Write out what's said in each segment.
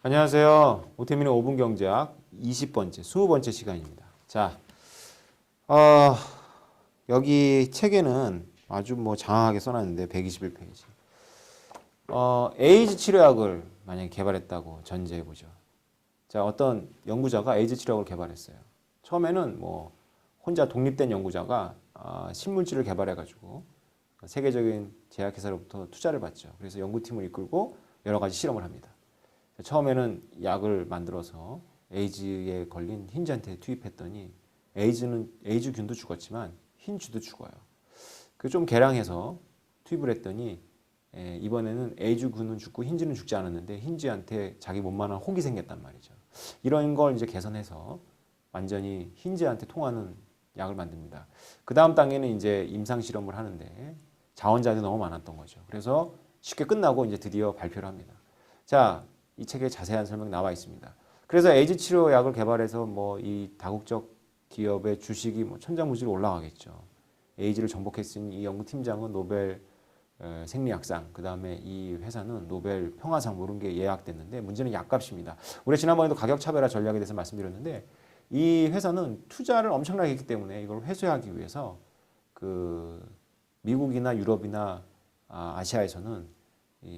안녕하세요. 오태민의 5분 경제학 20번째, 20번째 시간입니다. 자, 어, 여기 책에는 아주 장황하게 써놨는데 121페이지. 에이즈 치료약을 만약에 개발했다고 전제해보죠. 자, 어떤 연구자가 에이즈 치료약을 개발했어요. 처음에는 혼자 독립된 연구자가 신물질을 개발해가지고 세계적인 제약회사로부터 투자를 받죠. 그래서 연구팀을 이끌고 여러 가지 실험을 합니다. 처음에는 약을 만들어서 에이즈에 걸린 흰쥐한테 투입했더니 에이즈균도 죽었지만 흰쥐도 죽어요. 그 좀 개량해서 투입을 했더니 이번에는 에이즈균은 죽고 흰쥐는 죽지 않았는데 흰쥐한테 자기 몸만한 혹이 생겼단 말이죠. 이런 걸 이제 개선해서 완전히 흰쥐한테 통하는 약을 만듭니다. 그 다음 단계는 이제 임상 실험을 하는데 자원자들이 너무 많았던 거죠. 그래서 쉽게 끝나고 이제 드디어 발표를 합니다. 자, 이 책에 자세한 설명이 나와 있습니다. 그래서 에이즈 치료약을 개발해서 이 다국적 기업의 주식이 천장무지로 올라가겠죠. 에이즈를 정복했으니 이 연구팀장은 노벨 생리학상, 그 다음에 이 회사는 노벨 평화상 이런 게 예약됐는데 문제는 약값입니다. 우리 지난번에도 가격 차별화 전략에 대해서 말씀드렸는데 이 회사는 투자를 엄청나게 했기 때문에 이걸 회수하기 위해서 그 미국이나 유럽이나 아시아에서는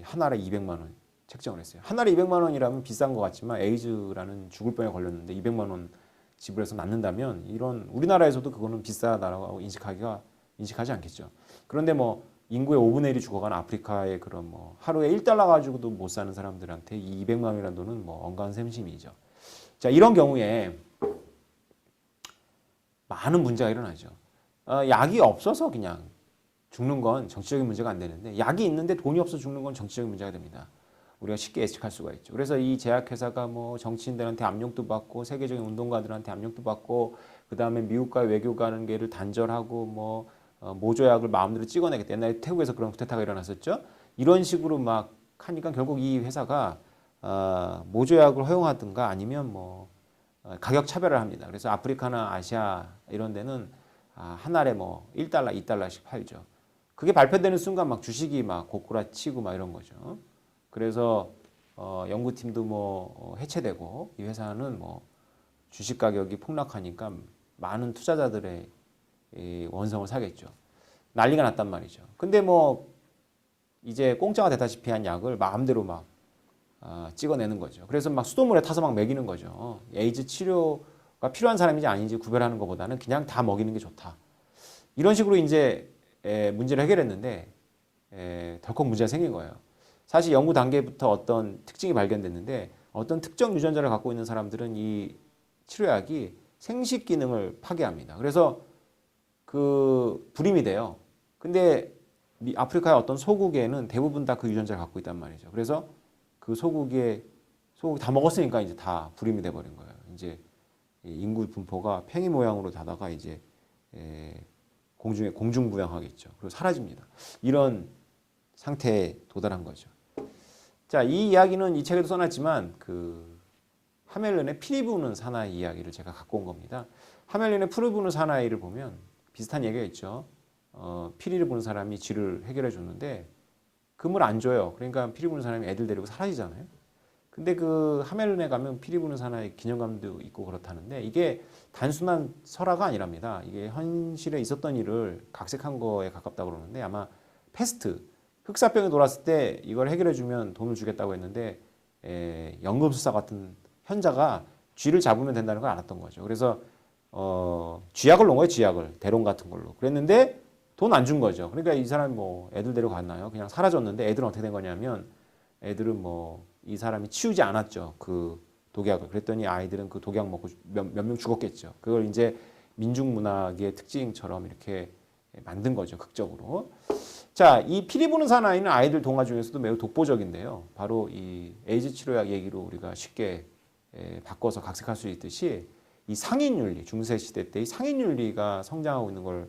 한 알에 200만 원 책정을 했어요. 한 알에 200만 원이라면 비싼 것 같지만 에이즈라는 죽을 병에 걸렸는데 200만 원 지불해서 낫는다면 이런 우리나라에서도 그거는 비싸다라고 인식하지 않겠죠. 그런데 인구의 5분의 1이 죽어가는 아프리카의 그런 하루에 1달러 가지고도 못 사는 사람들한테 이 200만 원이라는 돈은 언가한 셈심이죠. 자, 이런 경우에 많은 문제가 일어나죠. 약이 없어서 그냥 죽는 건 정치적인 문제가 안 되는데 약이 있는데 돈이 없어 죽는 건 정치적인 문제가 됩니다. 우리가 쉽게 예측할 수가 있죠. 그래서 이 제약회사가 정치인들한테 압력도 받고 세계적인 운동가들한테 압력도 받고 그 다음에 미국과 외교관계를 단절하고 모조약을 마음대로 찍어내겠다. 옛날에 태국에서 그런 쿠데타가 일어났었죠. 이런 식으로 막 하니까 결국 이 회사가 모조약을 허용하든가 아니면 가격 차별을 합니다. 그래서 아프리카나 아시아 이런 데는 한 알에 1달러, 2달러씩 팔죠. 그게 발표되는 순간 주식이 고꾸라치고 이런 거죠. 그래서 연구팀도 해체되고 이 회사는 주식 가격이 폭락하니까 많은 투자자들의 원성을 사겠죠. 난리가 났단 말이죠. 근데 이제 공짜가 되다시피 한 약을 마음대로 찍어내는 거죠. 그래서 수돗물에 타서 먹이는 거죠. 에이즈 치료가 필요한 사람인지 아닌지 구별하는 것보다는 그냥 다 먹이는 게 좋다. 이런 식으로 이제 문제를 해결했는데 덜컥 문제가 생긴 거예요. 사실 연구 단계부터 어떤 특징이 발견됐는데 어떤 특정 유전자를 갖고 있는 사람들은 이 치료약이 생식 기능을 파괴합니다. 그래서 그 불임이 돼요. 근데 아프리카의 어떤 소국에는 대부분 다 그 유전자를 갖고 있단 말이죠. 그래서 그 소국 다 먹었으니까 이제 다 불임이 돼버린 거예요. 이제 인구 분포가 팽이 모양으로 다다가 이제 공중에 공중부양하겠죠. 그리고 사라집니다. 이런 상태에 도달한 거죠. 자, 이 이야기는 이 책에도 써놨지만 그 하멜른의 피리 부는 사나이 이야기를 제가 갖고 온 겁니다. 하멜른의 피리 부는 사나이를 보면 비슷한 얘기가 있죠. 피리를 부는 사람이 쥐를 해결해 줬는데 금을 안 줘요. 그러니까 피리 부는 사람이 애들 데리고 사라지잖아요. 근데 그 하멜른에 가면 피리 부는 사나이 기념관도 있고 그렇다는데 이게 단순한 설화가 아니랍니다. 이게 현실에 있었던 일을 각색한 거에 가깝다고 그러는데 아마 패스트, 흑사병이 돌았을 때 이걸 해결해주면 돈을 주겠다고 했는데 연금술사 같은 현자가 쥐를 잡으면 된다는 걸 알았던 거죠. 그래서 쥐약을 놓은 거예요. 쥐약을 대롱 같은 걸로. 그랬는데 돈 안 준 거죠. 그러니까 이 사람이 애들 데려갔나요? 그냥 사라졌는데 애들은 어떻게 된 거냐면 애들은 이 사람이 치우지 않았죠. 그 독약을. 그랬더니 아이들은 그 독약 먹고 몇 명 죽었겠죠. 그걸 이제 민중문학의 특징처럼 이렇게 만든 거죠. 극적으로. 자, 이 피리 부는 사나이는 아이들 동화 중에서도 매우 독보적인데요. 바로 이 에이즈 치료약 얘기로 우리가 쉽게 바꿔서 각색할 수 있듯이 이 상인윤리, 중세 시대 때 이 상인윤리가 성장하고 있는 걸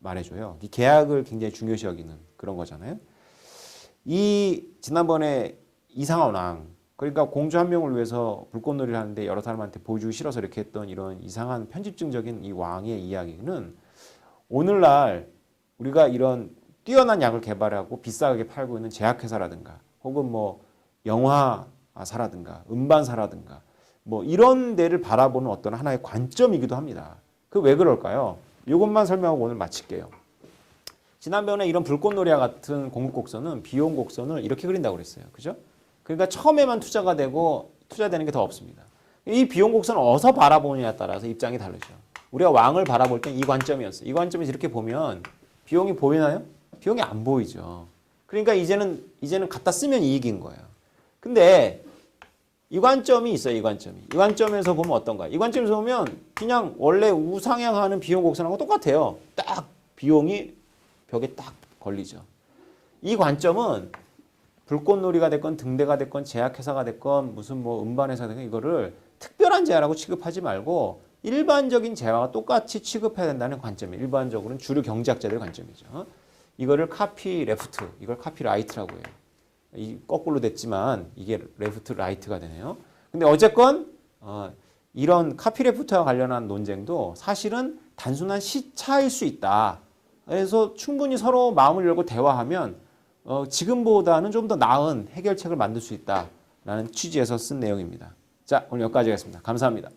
말해줘요. 이 계약을 굉장히 중요시 여기는 그런 거잖아요. 이 지난번에 이상한 왕, 그러니까 공주 한 명을 위해서 불꽃놀이를 하는데 여러 사람한테 보여주기 싫어서 이렇게 했던 이런 이상한 편집증적인 이 왕의 이야기는 오늘날 우리가 이런 뛰어난 약을 개발하고 비싸게 팔고 있는 제약회사라든가 혹은 영화 사라든가 음반사라든가 뭐 이런 데를 바라보는 어떤 하나의 관점이기도 합니다. 그 왜 그럴까요? 이것만 설명하고 오늘 마칠게요. 지난번에 이런 불꽃놀이와 같은 공급곡선은 비용 곡선을 이렇게 그린다고 그랬어요. 그죠? 그러니까 처음에만 투자가 되고 투자되는 게 더 없습니다. 이 비용 곡선을 어디서 바라보느냐에 따라서 입장이 다르죠. 우리가 왕을 바라볼 땐 이 관점이었어요. 이 관점에서 이렇게 보면 비용이 보이나요? 비용이 안 보이죠. 그러니까 이제는 갖다 쓰면 이익인 거예요. 근데 이 관점이 있어요. 이 관점이. 이 관점에서 보면 어떤가? 이 관점에서 보면 그냥 원래 우상향하는 비용 곡선하고 똑같아요. 딱 비용이 벽에 딱 걸리죠. 이 관점은 불꽃놀이가 됐건 등대가 됐건 제약회사가 됐건 무슨 뭐 음반회사가 됐건 이거를 특별한 재화라고 취급하지 말고 일반적인 재화와 똑같이 취급해야 된다는 관점이에요. 일반적으로는 주류 경제학자들의 관점이죠. 이거를 카피 레프트, 이걸 카피 라이트라고 해요. 이 거꾸로 됐지만 이게 레프트 라이트가 되네요. 근데 어쨌건 이런 카피 레프트와 관련한 논쟁도 사실은 단순한 시차일 수 있다. 그래서 충분히 서로 마음을 열고 대화하면 지금보다는 좀 더 나은 해결책을 만들 수 있다라는 취지에서 쓴 내용입니다. 자, 오늘 여기까지 하겠습니다. 감사합니다.